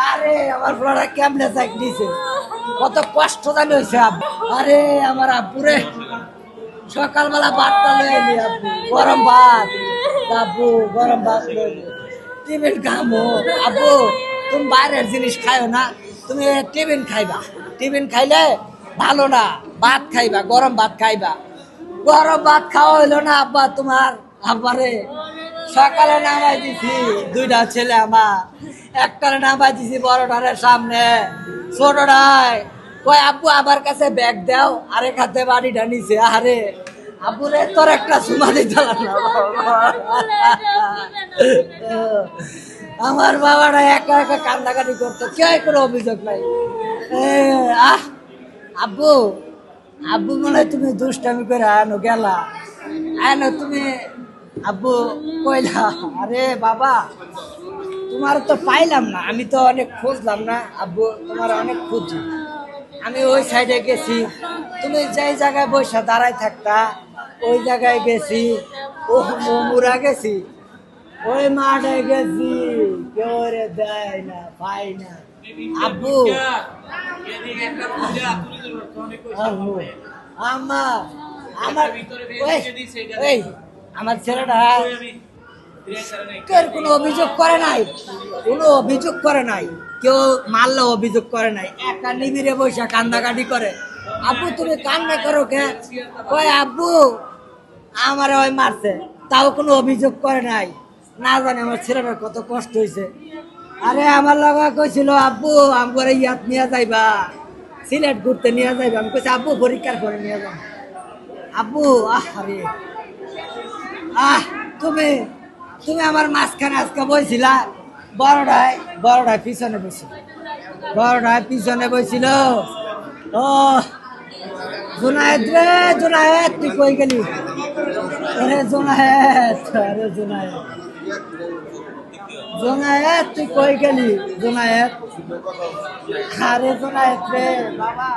আরে আমার পোলাটা কেমনে চাক দিছে, কত কষ্ট জানি হয়েছে আব্বু। আরে আমার আব্বুরে সকালবেলা ভাতটা লয়ে এলি আব্বু, গরম ভাত। আব্বু গরম ভাত লয়ে টিফিন খামো। আব্বু তুমি বাইরের জিনিস খাইও না, তুমি টিফিন খাইবা। টিফিন খাইলে ভালো না, ভাত খাইবা, গরম ভাত খাইবা। গরম ভাত খাওয়া হইলো না আব্বা তোমার। আব্বারে সকালে নামাই দিছি দুইটা ছেলে আমার, একটারে নামাই দিছি বড়টারের সামনে, ছোটটায় কয় আব্বু আমার কাছে ব্যাগ দাও, আরেক হাতে বাড়িটা নিছে। আরে আব্বুরে তোর একটা সুমা দিতে না। আমার বাবাটা একা একা কান্দাকাটি করতো, কেউ কোনো অভিযোগ নাই। আহ আব্বু, আব্বু মনে হয় তুমি দুষ্টামি করে আনো গেলা, আনো তুমি। আব্বু কইলা আরে বাবা তোমার তো পাইলাম না, আমি তো অনেক খুঁজলাম না আব্বু, তোমার অনেক খুঁজি। আমি ওই সাইডে গেছি, তুমি যেই জায়গায় বসে দাঁড়াই থাকতা ওই জায়গায় গেছি, ও মুরা গেছি, ওই মাঠে গেছি, কেউ রে দেয় না, পাই না। আব্বু আব্বু আমার আমার এই আমার ছেলেটা কোনো অভিযোগ করে নাই, কোনো অভিযোগ করে নাই, কেউ মারলে অভিযোগ করে নাই, একা নিবিড়ে বসে কান্দাকাটি করে। আব্বু তুমি কান্না করো কে? কয় আব্বু আমার ওই মারছে, তাও কোনো অভিযোগ করে নাই। না জানে আমার ছেলেটার কত কষ্ট হয়েছে। আরে আমার লগা কইছিল আব্বু আমার ইয়াত নিয়ে যাইবা, সিলেট ঘুরতে নিয়ে যাইবা। আমি কইছি আব্বু পরীক্ষার করে নিয়ে যাবো। আব্বু আরে তুমি তুমি আমার মাঝখানে আজকে বইছিলা, বড়টায় পিছনে বসছিল, বড়টায় পিছনে বইছিল। ও জুনায়েদ রে, জুনায়েদ তুই কই গেলি? আরে জুনায়েদ, আরে জুনায়েদ, জুনায়েদ তুই কই গেলি? জুনায়েদ, আরে জুনায়েদ রে বাবা।